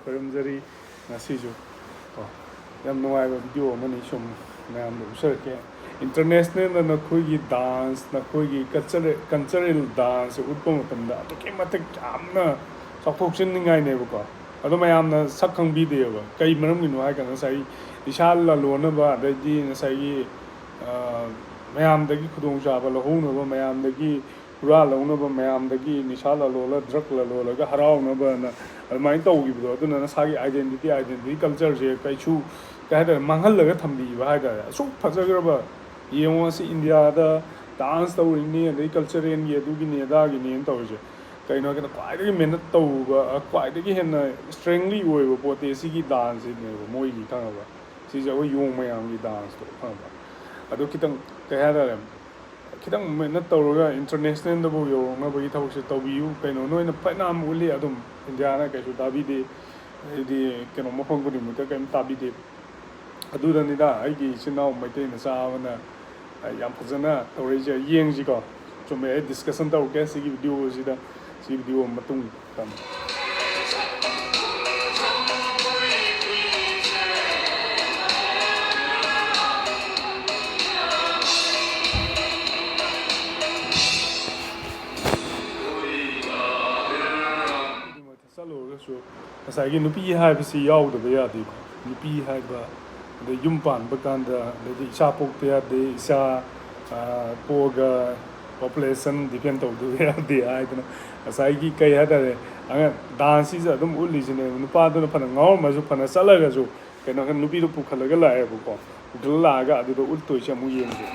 ꯈꯣꯏꯔꯝꯖꯔꯤ ꯉꯁꯤꯁꯨ ꯌꯥꯝ ꯅꯨꯡꯉꯥꯏꯕ ꯚꯤꯗꯤꯑꯣ ꯑꯃꯅꯤ ꯁꯨꯝ ꯃꯌꯥꯝꯗ ꯎꯠꯆꯔꯛꯀꯦ ꯏꯟꯇꯔꯅꯦꯁꯅꯦꯜꯗ ꯅꯈꯣꯏꯒꯤ ꯗꯥꯟꯁ ꯅꯈꯣꯏꯒꯤ ꯀꯜꯆꯔꯦꯜ ꯗꯥꯟꯁ ꯎꯠꯄ ꯃꯇꯝꯗ ꯑꯗꯨꯛꯀꯤ ꯃꯇꯤꯛ ꯌꯥꯝꯅ ꯆꯥꯎꯊꯣꯛꯆꯅꯤꯡꯉꯥꯏꯅꯦꯕꯀꯣ ꯑꯗꯣ ꯃꯌꯥꯝꯅ ꯁꯛ ꯈꯪꯕꯤꯗꯦꯕ ꯀꯩ ꯃꯔꯝꯒꯤꯅꯣ ꯍꯥꯏꯔꯀꯥꯟꯗ ꯉꯁꯥꯏ ꯏꯁꯥ ꯂꯂꯣꯟꯅꯕ ꯑꯗꯩꯗꯤ ꯉꯁꯥꯏꯒꯤ ꯃꯌꯥꯝꯗꯒꯤ ꯈꯨꯗꯣꯡꯆꯥꯕ ꯂꯧꯍꯧꯅꯕ ꯃꯌꯥꯝꯗꯒꯤ ꯍꯨꯔꯥꯜ ꯂꯧꯅꯕ ꯃꯌꯥꯝꯗꯒꯤ ꯅꯤꯁꯥ ꯂꯂꯣꯜꯂ ꯗ꯭ꯔꯛ ꯂꯂꯣꯜꯂꯒ ꯍꯔꯥꯎꯅꯕꯅ ꯑꯗꯨꯃꯥꯏꯅ ꯇꯧꯈꯤꯕꯗꯣ ꯑꯗꯨꯅ ꯅꯁꯥꯒꯤ ꯑꯥꯏꯗꯦꯟꯇꯤꯇꯤ ꯀꯜꯆꯔꯁꯦ ꯀꯩꯁꯨ ꯀꯩ ꯍꯥꯏꯇꯥꯔꯦ ꯃꯥꯡꯍꯜꯂꯒ ꯊꯝꯕꯤꯕ ꯍꯥꯏꯇꯥꯔꯦ ꯑꯁꯨꯛ ꯐꯖꯈ꯭ꯔꯕ ꯌꯦꯡꯉꯣ ꯉꯁꯤ ꯏꯟꯗꯤꯌꯥꯗ ꯗꯥꯟꯁ ꯇꯧꯔꯤꯅꯤ ꯑꯗꯩ ꯀꯜꯆꯔꯦꯜꯒꯤ ꯑꯗꯨꯒꯤꯅꯤ ꯑꯗꯥꯒꯤꯅꯦꯅ ꯇꯧꯔꯤꯁꯦ ꯀꯩꯅꯣ ꯍꯥꯏꯔꯀꯥꯟꯗ ꯈ꯭ꯋꯥꯏꯗꯒꯤ ꯃꯦꯍꯅꯠ ꯇꯧꯕ ꯈ꯭ꯋꯥꯏꯗꯒꯤ ꯍꯦꯟꯅ ꯏꯁꯇ꯭ꯔꯦꯡꯂꯤ ꯑꯣꯏꯕ ꯄꯣꯠꯇꯤ ꯁꯤꯒꯤ ꯗꯥꯟꯁꯁꯤꯅꯦꯕ ꯃꯣꯏꯒꯤ ꯈꯪꯉꯕ ꯁꯤꯁꯦ ꯑꯩꯈꯣꯏ ꯌꯣꯡ ꯃꯌꯥꯝꯒꯤ ꯗꯥꯟꯁꯇꯣ ꯈꯪꯉꯕ ꯑꯗꯨ ꯈꯤꯇꯪ ꯀꯩ ꯍꯥꯏꯇꯥꯔꯦ ꯈꯤꯇꯪ ꯃꯦꯍꯅꯠ ꯇꯧꯔꯒ ꯏꯟꯇꯔꯅꯦꯁꯅꯦꯜꯗꯐꯥꯎ ꯌꯧꯔꯛꯅꯕꯒꯤ ꯊꯕꯛꯁꯦ ꯇꯧꯕꯤꯌꯨ ꯀꯩꯅꯣ ꯅꯣꯏꯅ ꯐꯅꯌꯥꯝ ꯎꯠꯂꯤ ꯑꯗꯨꯝ ꯏꯟꯗꯤꯌꯥꯅ ꯀꯩꯁꯨ ꯇꯥꯕꯤꯗꯦ ꯍꯥꯏꯗꯤ ꯀꯩꯅꯣ ꯃꯐꯝ ꯈꯨꯗꯤꯡꯃꯛꯇ ꯀꯩꯝ ꯇꯥꯕꯤꯗꯦ ꯑꯗꯨꯗꯅꯤꯗ ꯑꯩꯒꯤ ꯏꯆꯤꯟ ꯏꯅꯥꯎ ꯃꯩꯇꯩ ꯃꯆꯥ ꯑꯃꯅ ꯌꯥꯝ ꯐꯖꯅ ꯇꯧꯔꯛꯏꯁꯦ ꯌꯦꯡꯁꯤꯀꯣ ꯆꯨꯝꯃꯦ ꯑꯩ ꯗꯤꯁꯀꯁꯟ ꯇꯧꯔꯛꯀꯦ ꯁꯤꯒꯤ ꯚꯤꯗꯤꯑꯣꯁꯤꯗ ꯁꯤꯒꯤ ꯚꯤꯗꯤꯑꯣ ꯃꯇꯨꯡ ꯆꯠꯂꯨꯔꯒꯁꯨ ꯉꯁꯥꯏꯒꯤ ꯅꯨꯄꯤ ꯍꯥꯏꯕꯁꯤ ꯌꯥꯎꯗꯕ ꯌꯥꯗꯦꯀꯣ ꯅꯨꯄꯤ ꯍꯥꯏꯕ ꯑꯗꯩ ꯌꯨꯝ ꯄꯥꯟꯕ ꯀꯥꯟꯗ ꯑꯗꯩꯗꯤ ꯏꯆꯥ ꯄꯣꯛꯄ ꯌꯥꯗꯦ ꯏꯆꯥ ꯄꯣꯛꯑꯒ ꯄꯣꯄꯨꯂꯦꯁꯟ ꯗꯤꯄꯦꯟ ꯇꯧꯗꯕ ꯌꯥꯗꯦ ꯍꯥꯏꯗꯅ ꯉꯁꯥꯏꯒꯤ ꯀꯩ ꯍꯥꯏꯇꯥꯔꯦ ꯗꯥꯟꯁꯁꯤꯁꯨ ꯑꯗꯨꯝ ꯎꯠꯂꯤꯁꯤꯅꯦꯕ ꯅꯨꯄꯥꯗꯨꯅ ꯐꯅ ꯉꯥꯎꯔꯝꯃꯁꯨ ꯐꯅ ꯆꯠꯂꯒꯁꯨ ꯀꯩꯅꯣ ꯅꯨꯄꯤꯗꯣ ꯄꯨꯈꯠꯂꯒ ꯂꯥꯛꯑꯦꯕꯀꯣ ꯄꯨꯈꯠꯂ ꯂꯥꯛꯑꯒ ꯑꯗꯨꯗ ꯎꯠꯇꯣꯏꯁꯦ ꯑꯃꯨꯛ ꯌꯦꯡꯁꯦ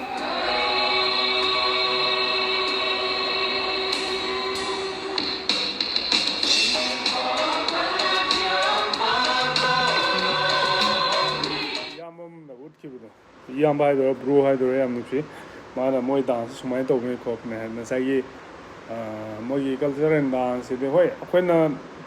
ꯎꯠꯈꯤꯕꯗꯣ ꯏꯌꯥꯝꯕ ꯍꯥꯏꯗꯣꯏꯔꯥ ꯕ꯭ꯔꯣ ꯍꯥꯏꯗꯣꯏꯔꯥ ꯌꯥꯝ ꯅꯨꯡꯁꯤ ꯃꯥꯅ ꯃꯣꯏ ꯗꯥꯟꯁ ꯁꯨꯃꯥꯏꯅ ꯇꯧꯕꯅꯤ ꯈꯣꯠꯄꯅꯦ ꯍꯥꯏ ꯉꯁꯥꯏꯒꯤ ꯃꯣꯏꯒꯤ ꯀꯜꯆꯔꯦꯜ ꯗꯥꯟꯁꯁꯤꯗꯤ ꯍꯣꯏ ꯑꯩꯈꯣꯏꯅ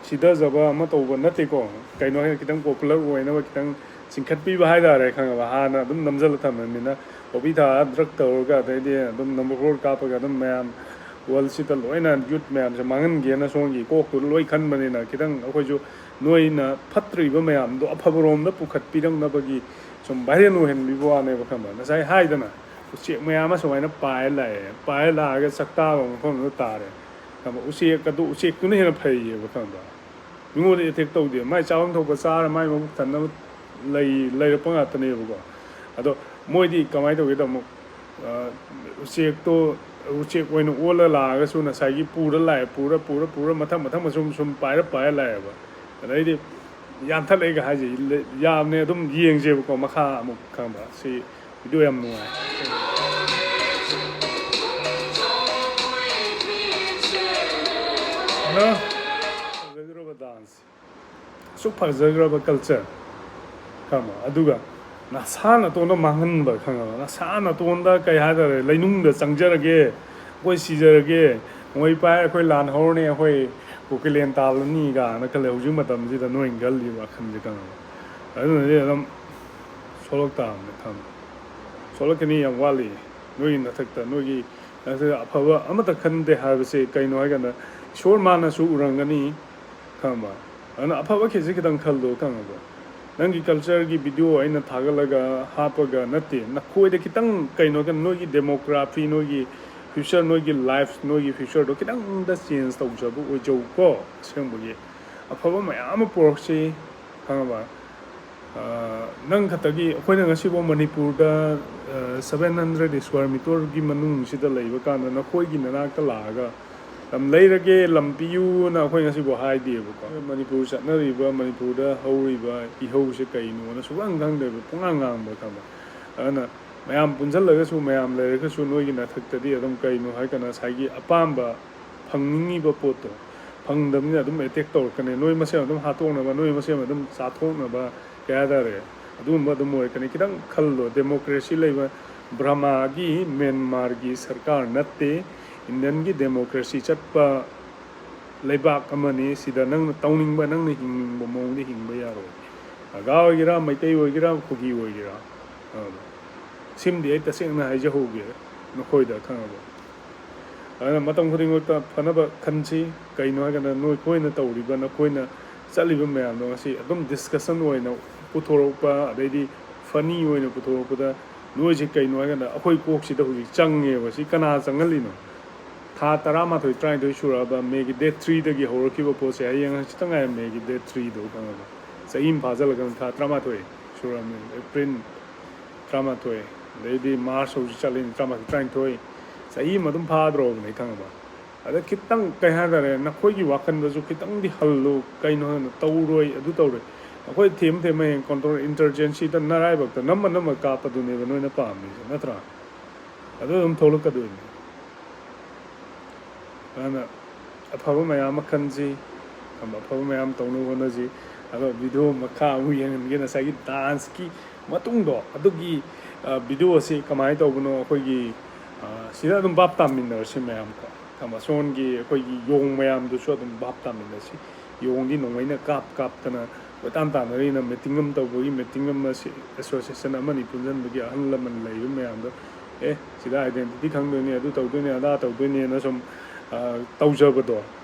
ꯁꯤꯊꯖꯕ ꯑꯃ ꯇꯧꯕ ꯅꯠꯇꯦꯀꯣ ꯀꯩꯅꯣ ꯍꯥꯏꯅ ꯈꯤꯇꯪ ꯄꯣꯄꯨꯂꯔ ꯑꯣꯏꯅꯕ ꯈꯤꯇꯪ ꯆꯤꯡꯈꯠꯄꯤꯕ ꯍꯥꯏꯇꯥꯔꯦ ꯈꯪꯉꯕ ꯍꯥꯟꯅ ꯑꯗꯨꯝ ꯅꯝꯁꯤꯜꯂ ꯊꯝꯃꯕꯅꯤꯅ ꯍꯣꯕꯤ ꯊꯥ ꯗ꯭ꯔꯛ ꯇꯧꯔꯒ ꯑꯗꯩꯗꯤ ꯑꯗꯨꯝ ꯅꯝꯕꯔ 4 ꯀꯥꯞꯄꯒ ꯑꯗꯨꯝ ꯃꯌꯥꯝ ꯋꯥꯔꯜꯁꯤꯗ ꯂꯣꯏꯅ ꯌꯨꯠ ꯃꯌꯥꯝꯁꯦ ꯃꯥꯡꯍꯟꯒꯦꯅ ꯁꯣꯝꯒꯤ ꯀꯣꯛꯇꯨ ꯂꯣꯏ ꯈꯟꯕꯅꯤꯅ ꯈꯤꯇꯪ ꯑꯩꯈꯣꯏꯁꯨ ꯅꯣꯏꯅ ꯐꯠꯇ꯭ꯔꯤꯕ ꯃꯌꯥꯝꯗꯣ ꯑꯐꯕꯔꯣꯝꯗ ꯄꯨꯈꯠꯄꯤꯔꯛꯅꯕꯒꯤ ꯁꯨꯝ ꯚꯥꯏꯔꯦꯜ ꯑꯣꯏꯍꯟꯕꯤꯕ ꯋꯥꯅꯦꯕ ꯈꯪꯕ ꯉꯁꯥꯏ ꯍꯥꯏꯗꯅ ꯎꯆꯦꯛ ꯃꯌꯥꯝ ꯑꯃ ꯁꯨꯃꯥꯏꯅ ꯄꯥꯏꯔ ꯂꯥꯛꯑꯦ ꯄꯥꯏꯔ ꯂꯥꯛꯑꯒ ꯆꯥꯛꯇꯥꯕ ꯃꯐꯝꯗꯨꯗ ꯇꯥꯔꯦ ꯈꯪꯕ ꯎꯆꯦꯛ ꯑꯗꯨ ꯎꯆꯦꯛꯇꯨꯅ ꯍꯦꯟꯅ ꯐꯩꯌꯦꯕ ꯈꯪꯕ ꯃꯤꯉꯣꯟꯗ ꯑꯦꯇꯦꯛ ꯇꯧꯗꯦ ꯃꯥꯏ ꯆꯥꯐꯝ ꯊꯣꯛꯄ ꯆꯥꯔ ꯃꯥꯏ ꯃꯕꯨꯛ ꯊꯟꯅꯕ ꯂꯩꯔꯛꯄ ꯉꯥꯛꯇꯅꯦꯕꯀꯣ ꯑꯗꯣ ꯃꯣꯏꯗꯤ ꯀꯃꯥꯏꯅ ꯇꯧꯒꯦꯗ ꯑꯃꯨꯛ ꯎꯆꯦꯛꯇꯣ ꯎꯆꯦꯛ ꯑꯣꯏꯅ ꯑꯣꯜꯂ ꯂꯥꯛꯑꯒꯁꯨ ꯉꯁꯥꯏꯒꯤ ꯄꯨꯔ ꯂꯥꯛꯑꯦ ꯄꯨꯔ ꯃꯊꯪ ꯃꯊꯪ ꯁꯨꯝ ꯄꯥꯏꯔ ꯂꯥꯛꯑꯦꯕ ꯑꯗꯩꯗꯤ ꯌꯥꯟꯊꯠꯂꯛꯏꯒ ꯍꯥꯏꯁꯦ ꯌꯥꯝꯅꯦ ꯑꯗꯨꯝ ꯌꯦꯡꯁꯦꯕꯀꯣ ꯃꯈꯥ ꯑꯃꯨꯛ ꯈꯪꯕ ꯁꯤ ꯚꯤꯗꯤꯑꯣ ꯌꯥꯝ ꯅꯨꯡꯉꯥꯏ ꯐꯖꯈ꯭ꯔꯕ ꯗꯥꯟꯁ ꯑꯁꯨꯛ ꯐꯖꯈ꯭ꯔꯕ ꯀꯜꯆꯔ ꯈꯪꯕ ꯑꯗꯨꯒ ꯅꯁꯥ ꯅꯇꯣꯟꯗ ꯃꯥꯡꯍꯟꯕ ꯈꯪꯉꯕ ꯅꯁꯥ ꯅꯇꯣꯟꯗ ꯀꯩ ꯍꯥꯏꯇꯥꯔꯦ ꯂꯩꯅꯨꯡꯗ ꯆꯪꯖꯔꯒꯦ ꯑꯩꯈꯣꯏ ꯁꯤꯖꯔꯒꯦ ꯃꯣꯏ ꯄꯥꯏꯔ ꯑꯩꯈꯣꯏ ꯂꯥꯟ ꯍꯧꯔꯅꯤ ꯑꯩꯈꯣꯏ ꯀꯨꯀꯤꯂꯦꯟ ꯇꯥꯜꯂꯅꯤ ꯀꯥꯏꯅ ꯈꯜꯂꯦ ꯍꯧꯖꯤꯛ ꯃꯇꯝꯁꯤꯗ ꯅꯣꯏ ꯈꯜꯂꯤ ꯋꯥꯈꯜꯁꯦ ꯈꯪꯉꯕ ꯑꯗꯨꯅꯗꯤ ꯑꯗꯨꯝ ꯁꯣꯛꯂꯛ ꯇꯥꯕꯅꯤ ꯈꯪꯕ ꯁꯣꯛꯂꯛꯀꯅꯤ ꯌꯥꯝ ꯋꯥꯠꯂꯤ ꯅꯣꯏꯒꯤ ꯅꯊꯛꯇ ꯅꯣꯏꯒꯤ ꯑꯐꯕ ꯑꯃꯠꯇ ꯈꯟꯗꯦ ꯍꯥꯏꯕꯁꯦ ꯀꯩꯅꯣ ꯍꯥꯏꯀꯥꯟꯗ ꯏꯁꯣꯔ ꯃꯥꯅꯁꯨ ꯎꯔꯝꯒꯅꯤ ꯈꯪꯕ ꯑꯗꯨꯅ ꯑꯐꯕ ꯈꯤꯁꯤ ꯈꯤꯇꯪ ꯈꯜꯂꯣ ꯈꯪꯉꯕ ꯅꯪꯒꯤ ꯀꯜꯆꯔꯒꯤ ꯚꯤꯗꯤꯑꯣ ꯑꯩꯅ ꯊꯥꯒꯠꯂꯒ ꯍꯥꯞꯄꯒ ꯅꯠꯇꯦ ꯅꯈꯣꯏꯗ ꯈꯤꯇꯪ ꯀꯩꯅꯣ ꯅꯣꯏꯒꯤ ꯗꯦꯃꯣꯒ꯭ꯔꯥꯐꯤ ꯅꯣꯏꯒꯤ ꯐ꯭ꯌꯨꯆꯔ ꯅꯣꯏꯒꯤ ꯂꯥꯏꯐ ꯅꯣꯏꯒꯤ ꯐ꯭ꯌꯨꯆꯔꯗꯣ ꯈꯤꯇꯪꯗ ꯆꯦꯟꯖ ꯇꯧꯖꯕ ꯑꯣꯏꯖꯧꯀꯣ ꯑꯁꯦꯡꯕꯒꯤ ꯑꯐꯕ ꯃꯌꯥꯝ ꯑꯃ ꯄꯨꯔꯛꯁꯤ ꯈꯪꯉꯕ ꯅꯪ ꯈꯛꯇꯒꯤ ꯑꯩꯈꯣꯏꯅ ꯉꯁꯤꯐꯥꯎ ꯃꯅꯤꯄꯨꯔꯗ 700 ꯁ꯭ꯀ꯭ꯋꯥꯔ ꯃꯤꯇꯔꯒꯤ ꯃꯅꯨꯡꯁꯤꯗ ꯂꯩꯕ ꯀꯥꯟꯗ ꯅꯈꯣꯏꯒꯤ ꯅꯅꯥꯛꯇ ꯂꯥꯛꯑꯒ ꯂꯝ ꯂꯩꯔꯒꯦ ꯂꯝ ꯄꯤꯌꯨꯅ ꯑꯩꯈꯣꯏ ꯉꯁꯤꯐꯥꯎ ꯍꯥꯏꯗꯦꯕꯀꯣ ꯃꯅꯤꯄꯨꯔ ꯆꯠꯅꯔꯤꯕ ꯃꯅꯤꯄꯨꯔꯗ ꯍꯧꯔꯤꯕ ꯏꯍꯧꯁꯦ ꯀꯩꯅꯣꯅ ꯁꯨꯈꯪ ꯈꯪꯗꯦꯕ ꯄꯨꯡꯉꯥꯡ ꯉꯥꯡꯕ ꯈꯪꯕ ꯑꯗꯨꯅ ꯃꯌꯥꯝ ꯄꯨꯟꯁꯤꯜꯂꯒꯁꯨ ꯃꯌꯥꯝ ꯂꯩꯔꯒꯁꯨ ꯅꯣꯏꯒꯤ ꯅꯊꯛꯇꯗꯤ ꯑꯗꯨꯝ ꯀꯩꯅꯣ ꯍꯥꯏꯀꯥꯟꯗ ꯉꯁꯥꯏꯒꯤ ꯑꯄꯥꯝꯕ ꯐꯪꯅꯤꯡꯉꯤꯕ ꯄꯣꯠꯇꯣ ꯐꯪꯗꯕꯅꯤꯅ ꯑꯗꯨꯝ ꯑꯦꯇꯦꯛ ꯇꯧꯔꯛꯀꯅꯤ ꯅꯣꯏ ꯃꯁꯦꯟ ꯑꯗꯨꯝ ꯍꯥꯠꯇꯣꯛꯅꯕ ꯅꯣꯏ ꯃꯁꯦꯟ ꯑꯗꯨꯝ ꯆꯥꯊꯣꯛꯅꯕ ꯀꯩ ꯍꯥꯏꯇꯥꯔꯦ ꯑꯗꯨꯒꯨꯝꯕ ꯑꯗꯨꯝ ꯑꯣꯏꯔꯛꯀꯅꯤ ꯈꯤꯇꯪ ꯈꯜꯂꯣ ꯗꯦꯃꯣꯀ꯭ꯔꯦꯁꯤ ꯂꯩꯕ ꯕ꯭ꯔꯍꯃꯥꯒꯤ ꯃꯦꯟꯃꯥꯔꯒꯤ ꯁꯔꯀꯥꯔ ꯅꯠꯇꯦ ꯏꯟꯗꯤꯌꯟꯒꯤ ꯗꯦꯃꯣꯀ꯭ꯔꯦꯁꯤ ꯆꯠꯄ ꯂꯩꯕꯥꯛ ꯑꯃꯅꯤ ꯁꯤꯗ ꯅꯪꯅ ꯇꯧꯅꯤꯡꯕ ꯅꯪꯅ ꯍꯤꯡꯅꯤꯡꯕ ꯃꯑꯣꯡꯗ ꯍꯤꯡꯕ ꯌꯥꯔꯣꯏ ꯅꯥꯒꯥ ꯑꯣꯏꯒꯦꯔꯥ ꯃꯩꯇꯩ ꯑꯣꯏꯒꯦꯔꯥ ꯀꯨꯀꯤ ꯑꯣꯏꯒꯦꯔꯥ ꯁꯤꯃꯗꯤ ꯑꯩ ꯇꯁꯦꯡꯅ ꯍꯥꯏꯖꯍꯧꯒꯦ ꯅꯈꯣꯏꯗ ꯈꯪꯉꯕ ꯑꯗꯨꯅ ꯃꯇꯝ ꯈꯨꯗꯤꯡꯃꯛꯇ ꯐꯅꯕ ꯈꯟꯁꯤ ꯀꯩꯅꯣ ꯍꯥꯏꯀꯥꯟꯗ ꯅꯈꯣꯏꯅ ꯇꯧꯔꯤꯕ ꯅꯈꯣꯏꯅ ꯆꯠꯂꯤꯕ ꯃꯌꯥꯝꯗꯣ ꯉꯁꯤ ꯑꯗꯨꯝ ꯗꯤꯁꯀꯁꯟ ꯑꯣꯏꯅ ꯄꯨꯊꯣꯔꯛꯄ ꯑꯗꯩꯗꯤ ꯐꯅꯤ ꯑꯣꯏꯅ ꯄꯨꯊꯣꯔꯛꯄꯗ ꯅꯣꯏꯁꯤ ꯀꯩꯅꯣ ꯍꯥꯏꯀꯥꯟꯗ ꯑꯩꯈꯣꯏ ꯀꯣꯛꯁꯤꯗ ꯍꯧꯖꯤꯛ ꯆꯪꯉꯦꯕ ꯁꯤ ꯀꯅꯥ ꯆꯪꯍꯜꯂꯤꯅꯣ ꯊꯥ 12 13 ꯁꯨꯔꯛꯑꯕ ꯃꯦꯒꯤ ꯗꯦꯠ 3ꯗꯒꯤ ꯍꯧꯔꯛꯈꯤꯕ ꯄꯣꯠꯁꯦ ꯍꯌꯦꯡ ꯍꯪꯆꯤꯠꯇ ꯉꯥꯏꯔ ꯃꯦꯒꯤ ꯗꯦꯠ 3ꯗꯣ ꯈꯪꯉꯕ ꯆꯍꯤ ꯑꯃ ꯐꯥꯖꯤꯜꯂꯒ ꯊꯥ 13 ꯁꯨꯔꯝꯃꯦ ꯑꯦꯄ꯭ꯔꯤꯜ 13 ꯑꯗꯩꯗꯤ ꯃꯥꯔꯁ ꯍꯧꯖꯤꯛ ꯆꯠꯂꯤꯅꯤ 13 19 ꯆꯍꯤ ꯑꯃ ꯑꯗꯨꯝ ꯐꯥꯗ꯭ꯔꯣꯕꯅꯦ ꯈꯪꯉꯕ ꯑꯗ ꯈꯤꯇꯪ ꯀꯩ ꯍꯥꯏꯇꯥꯔꯦ ꯅꯈꯣꯏꯒꯤ ꯋꯥꯈꯜꯗꯁꯨ ꯈꯤꯇꯪꯗꯤ ꯍꯜꯂꯨ ꯀꯩꯅꯣ ꯍꯥꯏꯅ ꯇꯧꯔꯣꯏ ꯑꯗꯨ ꯇꯧꯔꯣꯏ ꯑꯩꯈꯣꯏ ꯊꯦꯝ ꯍꯌꯦꯡ ꯀꯣꯟꯇ꯭ꯔꯣꯜ ꯏꯟꯇꯔꯖꯦꯟꯁꯤꯗ ꯅꯔꯥꯏꯕꯛꯇ ꯅꯝꯃ ꯀꯥꯞꯄꯗꯨꯅꯦꯕ ꯅꯣꯏꯅ ꯄꯥꯝꯃꯤꯁꯦ ꯅꯠꯇ꯭ꯔꯥ ꯑꯗꯨ ꯑꯗꯨꯝ ꯊꯣꯛꯂꯛꯀꯗꯣꯏꯅꯤ ꯑꯗꯨꯅ ꯑꯐꯕ ꯃꯌꯥꯝ ꯑꯃ ꯈꯟꯁꯤ ꯑꯐꯕ ꯃꯌꯥꯝ ꯇꯧꯅꯕ ꯍꯣꯠꯅꯁꯤ ꯑꯗꯣ ꯚꯤꯗꯤꯑꯣ ꯃꯈꯥ ꯑꯃꯨꯛ ꯌꯦꯡꯍꯟꯒꯦ ꯉꯁꯥꯏꯒꯤ ꯗꯥꯟꯁꯀꯤ ꯃꯇꯨꯡꯗꯣ ꯑꯗꯨꯒꯤ ꯚꯤꯗꯤꯑꯣ ꯑꯁꯤ ꯀꯃꯥꯏꯅ ꯇꯧꯕꯅꯣ ꯑꯩꯈꯣꯏꯒꯤ ꯁꯤꯗ ꯑꯗꯨꯝ ꯚꯥꯞ ꯇꯥꯃꯤꯟꯅꯔꯁꯤ ꯃꯌꯥꯝꯀꯣ ꯁꯣꯟꯒꯤ ꯑꯩꯈꯣꯏꯒꯤ ꯌꯣꯡ ꯃꯌꯥꯝꯗꯨꯁꯨ ꯑꯗꯨꯝ ꯚꯥꯞ ꯇꯥꯃꯤꯟꯅꯁꯤ ꯌꯣꯡꯗꯤ ꯅꯣꯡꯃꯩꯅ ꯀꯥꯞꯇꯅ ꯀꯣꯏꯇꯥꯟ ꯇꯥꯟꯅꯔꯤꯅ ꯃꯤꯇꯤꯡ ꯑꯃ ꯇꯧꯕꯒꯤ ꯃꯤꯇꯤꯡ ꯑꯃ ꯑꯦꯁꯣꯁꯤꯌꯦꯁꯟ ꯑꯃꯅꯤ ꯄꯨꯟꯁꯤꯟꯕꯒꯤ ꯑꯍꯜ ꯂꯃꯟ ꯂꯩꯕ ꯃꯌꯥꯝꯗꯣ ꯁꯤꯗ ꯑꯥꯏꯗꯦꯟꯇꯤꯇꯤ ꯈꯪꯗꯣꯏꯅꯤ ꯑꯗꯨ ꯇꯧꯗꯣꯏꯅꯤ ꯑꯗꯥ ꯇꯧꯗꯣꯏꯅꯦꯅ ꯁꯨꯝ ꯇꯧꯖꯕꯗꯣ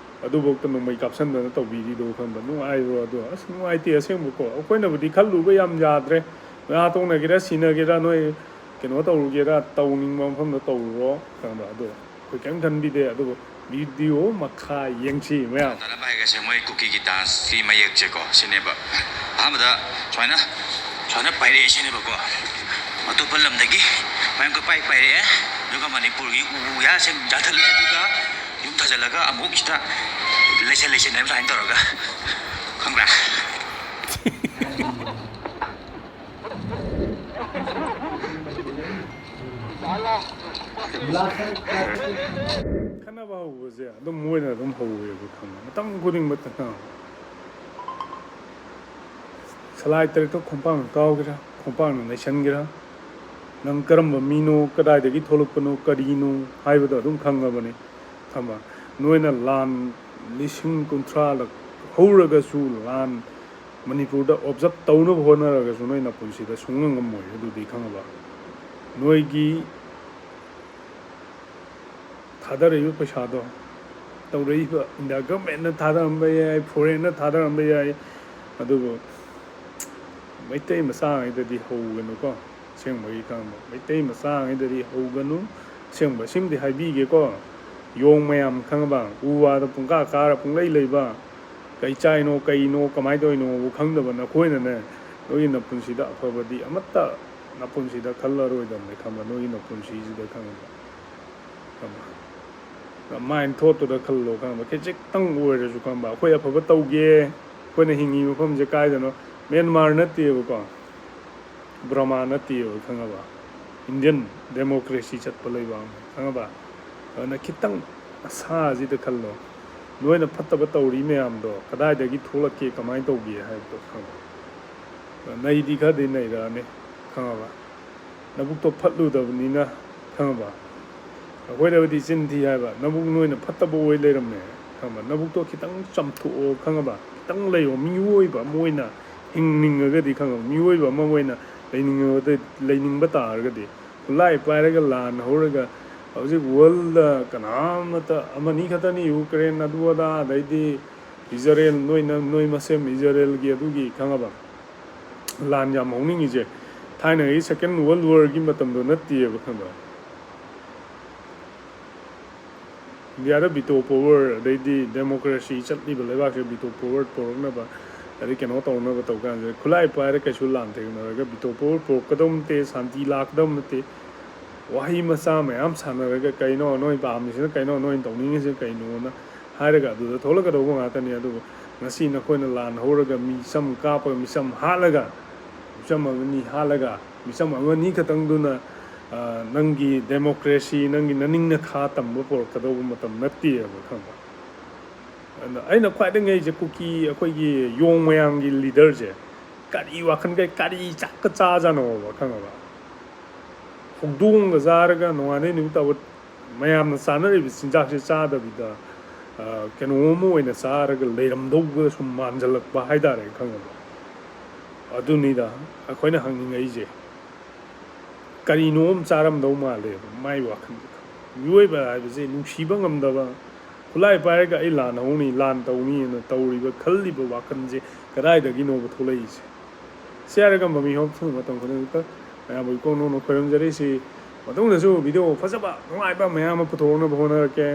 ꯑꯗꯨꯐꯧꯗ ꯅꯣꯡꯃꯩ ꯀꯥꯞꯁꯤꯟꯗꯅ ꯇꯧꯕꯤꯔꯤꯗꯣ ꯈꯪꯕ ꯅꯨꯡꯉꯥꯏꯕ꯭ꯔꯣ ꯑꯗꯣ ꯑꯁ ꯅꯨꯡꯉꯥꯏꯇꯦ ꯑꯁꯦꯡꯕꯀꯣ ꯑꯩꯈꯣꯏꯅꯕꯨꯗꯤ ꯈꯜꯂꯨꯕ ꯌꯥꯝ ꯌꯥꯗ꯭ꯔꯦ ꯇꯣꯛꯅꯒꯦꯔꯥ ꯁꯤꯅꯒꯦꯔꯥ ꯅꯣꯏ ꯀꯩꯅꯣ ꯇꯧꯔꯨꯒꯦꯔꯥ ꯇꯧꯅꯤꯡꯕ ꯃꯐꯝꯗ ꯇꯧꯔꯨꯔꯣ ꯈꯪꯕ ꯑꯗꯣ ꯑꯩꯈꯣꯏ ꯀꯔꯤꯝ ꯈꯟꯕꯤꯗꯦ ꯑꯗꯨꯕꯨ ꯚꯤꯗꯤꯑꯣ ꯃꯈꯥ ꯌꯦꯡꯁꯤ ꯃꯌꯥꯝ ꯇꯥꯟꯅꯕ ꯍꯥꯏꯒꯁꯦ ꯃꯣꯏ ꯀꯨꯀꯤꯒꯤ ꯗꯥꯟꯁꯀꯤ ꯃꯌꯦꯛꯁꯦꯀꯣ ꯁꯤꯅꯦꯕ ꯑꯍꯥꯟꯕꯗ ꯁꯨꯃꯥꯏꯅ ꯄꯥꯏꯔꯛꯑꯦ ꯁꯤꯅꯦꯕꯀꯣ ꯑꯇꯣꯞꯄ ꯂꯝꯗꯒꯤ ꯃꯌꯥꯝꯒ ꯄꯥꯏꯔꯛꯑꯦ ꯑꯗꯨꯒ ꯃꯅꯤꯄꯨꯔꯒꯤ ꯎ ꯌꯥꯁꯤꯡ ꯌꯥꯟꯊꯠꯂꯦ ꯑꯗꯨꯒ ꯌꯨꯝ ꯊꯥꯖꯤꯜꯂꯒ ꯑꯃꯨꯛ ꯁꯤꯗ ꯂꯩꯁꯟ ꯍꯥꯏꯕ ꯁꯨꯃꯥꯏꯅ ꯇꯧꯔꯒ ꯈꯪꯕ꯭ꯔꯥ ꯈꯟꯅꯕ ꯍꯧꯕꯁꯦ ꯑꯗꯨꯝ ꯃꯣꯏꯅ ꯑꯗꯨꯝ ꯍꯧꯋꯦꯕ ꯈꯪꯕ ꯃꯇꯝ ꯈꯨꯗꯤꯡꯃꯛꯇ ꯁꯂꯥꯏ ꯇꯔꯤꯛꯇꯣ ꯈꯣꯡꯄꯥꯛꯅ ꯀꯥꯎꯒꯦꯔꯥ ꯈꯣꯡꯄꯥꯛꯅ ꯅꯩꯁꯟꯒꯦꯔꯥ ꯅꯪ ꯀꯔꯝꯕ ꯃꯤꯅꯣ ꯀꯗꯥꯏꯗꯒꯤ ꯊꯣꯛꯂꯛꯄꯅꯣ ꯀꯔꯤꯅꯣ ꯍꯥꯏꯕꯗꯣ ꯑꯗꯨꯝ ꯈꯪꯉꯕꯅꯤ ꯈꯪꯕ ꯅꯣꯏꯅ ꯂꯥꯟ 30,000 ꯍꯧꯔꯒꯁꯨ ꯂꯥꯟ ꯃꯅꯤꯄꯨꯔꯗ ꯑꯣꯕꯖꯞ ꯇꯧꯅꯕ ꯍꯣꯠꯅꯔꯒꯁꯨ ꯅꯣꯏꯅ ꯄꯨꯟꯁꯤꯗ ꯁꯨꯡꯉꯝ ꯉꯝꯃꯣꯏ ꯑꯗꯨꯗꯤ ꯈꯪꯉꯕ ꯅꯣꯏꯒꯤ ꯊꯥꯗꯔꯛꯏꯕ ꯄꯩꯁꯥꯗꯣ ꯇꯧꯔꯛꯏꯕ ꯏꯟꯗꯤꯌꯥ ꯒꯚꯔꯟꯃꯦꯟꯠꯅ ꯊꯥꯗꯔꯝꯕ ꯌꯥꯏ ꯐꯣꯔꯦꯟꯅ ꯊꯥꯗꯔꯝꯕ ꯌꯥꯏ ꯑꯗꯨꯕꯨ ꯃꯩꯇꯩ ꯃꯆꯥꯉꯩꯗꯗꯤ ꯍꯧꯒꯅꯨꯀꯣ ꯑꯁꯦꯡꯕꯒꯤ ꯈꯪꯕ ꯃꯩꯇꯩ ꯃꯆꯥꯉꯩꯗꯗꯤ ꯍꯧꯒꯅꯨ ꯑꯁꯦꯡꯕ ꯁꯤꯃꯗꯤ ꯍꯥꯏꯕꯤꯒꯦꯀꯣ ꯌꯣꯡ ꯃꯌꯥꯝ ꯈꯪꯉꯕ ꯎ ꯋꯥꯗ ꯄꯨꯡꯀꯥ ꯀꯥꯔ ꯄꯨꯡꯂꯩ ꯂꯩꯕ ꯀꯩ ꯆꯥꯏꯅꯣ ꯀꯩꯅꯣ ꯀꯃꯥꯏꯅ ꯇꯧꯔꯤꯅꯣꯕꯨ ꯈꯪꯗꯕ ꯅꯈꯣꯏꯅꯅꯦ ꯅꯣꯏꯒꯤ ꯅꯄꯨꯟꯁꯤꯗ ꯑꯐꯕꯗꯤ ꯑꯃꯠꯇ ꯅꯄꯨꯟꯁꯤꯗ ꯈꯜꯂꯔꯣꯏꯗꯕꯅꯤ ꯈꯪꯕ ꯅꯣꯏꯒꯤ ꯅꯄꯨꯟꯁꯤꯁꯤꯗ ꯈꯪꯕ ꯃꯥꯏꯟ ꯊꯣꯠꯇꯨꯗ ꯈꯜꯂꯣ ꯈꯪꯕ ꯈꯤꯖꯤꯛꯇꯪ ꯑꯣꯏꯔꯁꯨ ꯈꯪꯕ ꯑꯩꯈꯣꯏ ꯑꯐꯕ ꯇꯧꯒꯦ ꯑꯩꯈꯣꯏꯅ ꯍꯤꯡꯉꯤ ꯃꯐꯝꯁꯦ ꯀꯥꯏꯗꯅꯣ ꯃꯦꯟꯃꯥꯔ ꯅꯠꯇꯦꯕꯀꯣ ꯕ꯭ꯔꯃꯥ ꯅꯠꯇꯦꯕ ꯈꯪꯉꯕ ꯏꯟꯗꯤꯌꯟ ꯗꯦꯃꯣꯀ꯭ꯔꯦꯁꯤ ꯆꯠꯄ ꯂꯩꯕꯥꯛꯅꯤ ꯈꯪꯉꯕ ꯑꯗꯨꯅ ꯈꯤꯇꯪ ꯑꯁꯥꯁꯤꯗ ꯈꯜꯂꯣ ꯅꯣꯏꯅ ꯐꯠꯇꯕ ꯇꯧꯔꯤ ꯃꯌꯥꯝꯗꯣ ꯀꯗꯥꯏꯗꯒꯤ ꯊꯣꯛꯂꯛꯀꯦ ꯀꯃꯥꯏꯅ ꯇꯧꯒꯦ ꯍꯥꯏꯕꯗꯣ ꯈꯪꯕ ꯅꯩꯗꯤ ꯈꯔꯗꯤ ꯅꯩꯔꯛꯑꯅꯤ ꯈꯪꯉꯕ ꯅꯕꯨꯛꯇꯣ ꯐꯠꯂꯨꯗꯕꯅꯤꯅ ꯈꯪꯉꯕ ꯑꯩꯈꯣꯏꯗꯕꯨꯗꯤ ꯆꯤꯟꯊꯤ ꯍꯥꯏꯕ ꯅꯕꯨꯛ ꯅꯣꯏꯅ ꯐꯠꯇꯕ ꯑꯣꯏ ꯂꯩꯔꯝꯃꯦ ꯈꯪꯕ ꯅꯕꯨꯛꯇꯣ ꯈꯤꯇꯪ ꯆꯥꯝꯊꯣꯛꯑꯣ ꯈꯪꯉꯕ ꯈꯤꯇꯪ ꯂꯩꯌꯣ ꯃꯤꯑꯣꯏꯕ ꯑꯃ ꯑꯣꯏꯅ ꯍꯤꯡꯅꯤꯡꯉꯒꯗꯤ ꯈꯪꯉꯕ ꯃꯤꯑꯣꯏꯕ ꯑꯃ ꯑꯣꯏꯅ ꯂꯩꯅꯤꯡꯕ ꯇꯥꯔꯒꯗꯤ ꯈꯨꯠꯂꯥꯏ ꯄꯥꯏꯔꯒ ꯂꯥꯟ ꯍꯧꯔꯒ ꯍꯧꯖꯤꯛ ꯋꯥꯔꯜꯗ ꯀꯅꯥꯃꯠꯇ ꯑꯃꯅꯤ ꯈꯛꯇꯅꯤ ꯌꯨꯀ꯭ꯔꯦꯟ ꯑꯗꯨ ꯑꯗꯥ ꯑꯗꯩꯗꯤ ꯏꯖꯔꯦꯜ ꯅꯣꯏ ꯃꯁꯦꯝ ꯏꯖꯔꯦꯜꯒꯤ ꯑꯗꯨꯒꯤ ꯈꯪꯉꯕ ꯂꯥꯟ ꯌꯥꯝ ꯍꯧꯅꯤꯡꯉꯤꯁꯦ ꯊꯥꯏꯅꯒꯤ ꯁꯦꯀꯦꯟ ꯋꯥꯔꯜ ꯋꯥꯔꯒꯤ ꯃꯇꯝꯗꯣ ꯅꯠꯇꯦꯕ ꯈꯪꯕ ꯏꯟꯗꯤꯌꯥꯗ ꯕꯤꯇꯣ ꯄꯣꯋꯔ ꯑꯗꯩꯗꯤ ꯗꯦꯃꯣꯀ꯭ꯔꯦꯁꯤ ꯆꯠꯂꯤꯕ ꯂꯩꯕꯥꯛꯁꯦ ꯕꯤꯇꯣ ꯄꯣꯋꯔ ꯄꯣꯔꯛꯅꯕ ꯑꯗꯩ ꯀꯩꯅꯣ ꯇꯧꯅꯕ ꯇꯧ ꯀꯥꯟꯁꯤꯗ ꯈꯨꯠꯂꯥꯏ ꯄꯥꯏꯔ ꯀꯩꯁꯨ ꯂꯥꯟ ꯊꯦꯡꯅꯔꯒ ꯕꯤꯇꯣ ꯄꯣꯋꯔ ꯄꯣꯔꯛꯀꯗꯧꯕ ꯅꯠꯇꯦ ꯁꯥꯟꯇꯤ ꯂꯥꯛꯀꯗꯧꯕ ꯅꯠꯇꯦ ꯋꯥꯍꯩ ꯃꯆꯥ ꯃꯌꯥꯝ ꯁꯥꯟꯅꯔꯒ ꯀꯩꯅꯣ ꯅꯣꯏ ꯄꯥꯝꯃꯤꯁꯤꯅ ꯀꯩꯅꯣ ꯅꯣꯏ ꯇꯧꯅꯤꯡꯉꯤꯁꯤꯅ ꯀꯩꯅꯣꯅ ꯍꯥꯏꯔꯒ ꯑꯗꯨꯗ ꯊꯣꯛꯂꯛꯀꯗꯧꯕ ꯉꯥꯛꯇꯅꯤ ꯑꯗꯨꯕꯨ ꯉꯁꯤ ꯅꯈꯣꯏꯅ ꯂꯥꯟ ꯍꯧꯔꯒ ꯃꯤꯆꯝ ꯀꯥꯞꯄꯒ ꯃꯤꯆꯝ ꯍꯥꯠꯂꯒ ꯃꯤꯆꯝ ꯑꯃꯅꯤ ꯍꯥꯠꯂꯒ ꯃꯤꯆꯝ ꯑꯃꯅꯤ ꯈꯛꯇꯪꯗꯨꯅ ꯅꯪꯒꯤ ꯗꯦꯃꯣꯀ꯭ꯔꯦꯁꯤ ꯅꯪꯒꯤ ꯅꯅꯤꯡꯅ ꯈꯥ ꯇꯝꯕ ꯄꯣꯔꯛꯀꯗꯧꯕ ꯃꯇꯝ ꯅꯠꯇꯦꯕ ꯈꯪꯕ ꯑꯗꯨꯅ ꯑꯩꯅ ꯈ꯭ꯋꯥꯏꯗꯒꯤ ꯉꯛꯏꯁꯦ ꯀꯨꯀꯤ ꯑꯩꯈꯣꯏꯒꯤ ꯌꯣꯡ ꯃꯌꯥꯝꯒꯤ ꯂꯤꯗꯔꯁꯦ ꯀꯔꯤ ꯋꯥꯈꯜ ꯀꯔꯤ ꯆꯥꯛꯀ ꯆꯥꯖꯥꯅꯣꯕ ꯈꯪꯉꯕ ꯍꯧꯗꯣꯡꯒ ꯆꯥꯔꯒ ꯅꯣꯡꯉꯥꯟꯗꯩ ꯅꯨꯃꯤꯠ ꯇꯥꯕ ꯃꯌꯥꯝꯅ ꯆꯥꯅꯔꯤꯕ ꯆꯤꯟꯖꯥꯛꯁꯦ ꯆꯥꯗꯕꯤꯗ ꯀꯩꯅꯣꯝ ꯑꯣꯏꯅ ꯆꯥꯔꯒ ꯂꯩꯔꯝꯗꯧꯕ ꯁꯨꯝ ꯃꯥꯟꯁꯤꯜꯂꯛꯄ ꯍꯥꯏꯇꯥꯔꯦ ꯈꯪꯉꯕ ꯑꯗꯨꯅꯤꯗ ꯑꯩꯈꯣꯏꯅ ꯍꯪꯅꯤꯡꯉꯛꯏꯁꯦ ꯀꯔꯤꯅꯣꯝ ꯆꯥꯔꯝꯗꯧ ꯃꯥꯜꯂꯦꯕ ꯃꯥꯏ ꯋꯥꯈꯜꯁꯦ ꯃꯤꯑꯣꯏꯕ ꯍꯥꯏꯕꯁꯦ ꯅꯨꯡꯁꯤꯕ ꯉꯝꯗꯕ ꯈꯨꯠꯂꯥꯏ ꯄꯥꯏꯔꯒ ꯑꯩ ꯂꯥꯟ ꯍꯧꯅꯤ ꯂꯥꯟ ꯇꯧꯅꯤꯅ ꯇꯧꯔꯤꯕ ꯈꯜꯂꯤꯕ ꯋꯥꯈꯜꯁꯦ ꯀꯗꯥꯏꯗꯒꯤꯅꯣꯕ ꯊꯣꯛꯂꯛꯏꯁꯦ ꯁꯤ ꯍꯥꯏꯔꯒ ꯃꯃꯤ ꯍꯣꯞꯁꯅ ꯃꯇꯝ ꯈꯨꯗꯤꯡꯃꯛꯇ ꯃꯌꯥꯝꯕꯨ ꯏꯀꯣꯡ ꯅꯧꯅ ꯈꯣꯏꯔꯝꯖꯔꯤꯁꯤ ꯃꯇꯨꯡꯗꯁꯨ ꯚꯤꯗꯤꯑꯣ ꯐꯖꯕ ꯅꯨꯡꯉꯥꯏꯕ ꯃꯌꯥꯝ ꯑꯃ ꯄꯨꯊꯣꯛꯅꯕ ꯍꯣꯠꯅꯔꯛꯀꯦ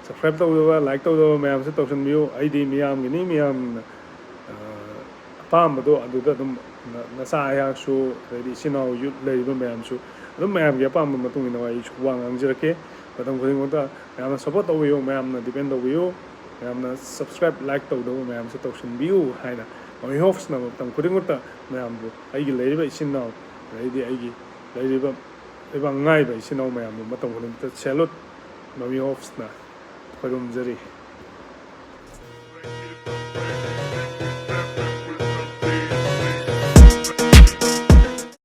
ꯁꯕꯁꯀ꯭ꯔꯥꯏꯕ ꯇꯧꯗꯕ ꯂꯥꯏꯛ ꯇꯧꯗꯕ ꯃꯌꯥꯝꯁꯨ ꯇꯧꯁꯟꯕꯤꯌꯨ ꯑꯩꯗꯤ ꯃꯤꯌꯥꯝꯒꯤꯅꯤ ꯃꯤꯌꯥꯝꯅ ꯑꯄꯥꯝꯕꯗꯣ ꯑꯗꯨꯗ ꯑꯗꯨꯝ ꯅꯆꯥ ꯑꯩꯍꯥꯛꯁꯨ ꯑꯗꯩꯗꯤ ꯏꯆꯤꯟ ꯏꯅꯥꯎ ꯌꯨꯠ ꯂꯩꯔꯤꯕ ꯃꯌꯥꯝꯁꯨ ꯑꯗꯨꯝ ꯃꯌꯥꯝꯒꯤ ꯑꯄꯥꯝꯕ ꯃꯇꯨꯡ ꯏꯟꯅ ꯑꯩꯁꯨ ꯋꯥ ꯉꯥꯡꯖꯔꯛꯀꯦ ꯃꯇꯝ ꯈꯨꯗꯤꯡꯃꯛꯇ ꯃꯌꯥꯝꯅ ꯁꯞꯄꯣꯔꯠ ꯇꯧꯕꯤꯌꯨ ꯃꯌꯥꯝꯅ ꯗꯤꯄꯦꯟ ꯇꯧꯕꯤꯌꯨ ꯃꯌꯥꯝꯅ ꯁꯕꯁꯀ꯭ꯔꯥꯏꯕ ꯂꯥꯏꯛ ꯇꯧꯗꯕ ꯃꯌꯥꯝꯁꯨ ꯇꯧꯁꯟꯕꯤꯌꯨ ꯍꯥꯏꯅ ꯃꯃꯤ ꯍꯣꯞꯁꯅ ꯃꯇꯝ ꯈꯨꯗꯤꯡꯃꯛꯇ ꯃꯌꯥꯝꯕꯨ ꯑꯩꯒꯤ ꯂꯩꯔꯤꯕ ꯏꯆꯤꯟ ꯏꯅꯥꯎ ꯑꯗꯩꯗꯤ ꯑꯩꯒꯤ ꯂꯩꯔꯤꯕ ꯂꯩꯕꯥꯛ ꯉꯥꯏꯕ ꯏꯆꯤꯟ ꯏꯅꯥꯎ ꯃꯌꯥꯝꯕꯨ ꯃꯇꯝ ꯈꯨꯗꯤꯡꯃꯛꯇ ꯁꯦꯂꯨꯠ ꯃꯃꯤ ꯍꯣꯞꯁꯅ ꯈꯣꯏꯔꯨꯝꯖꯔꯤ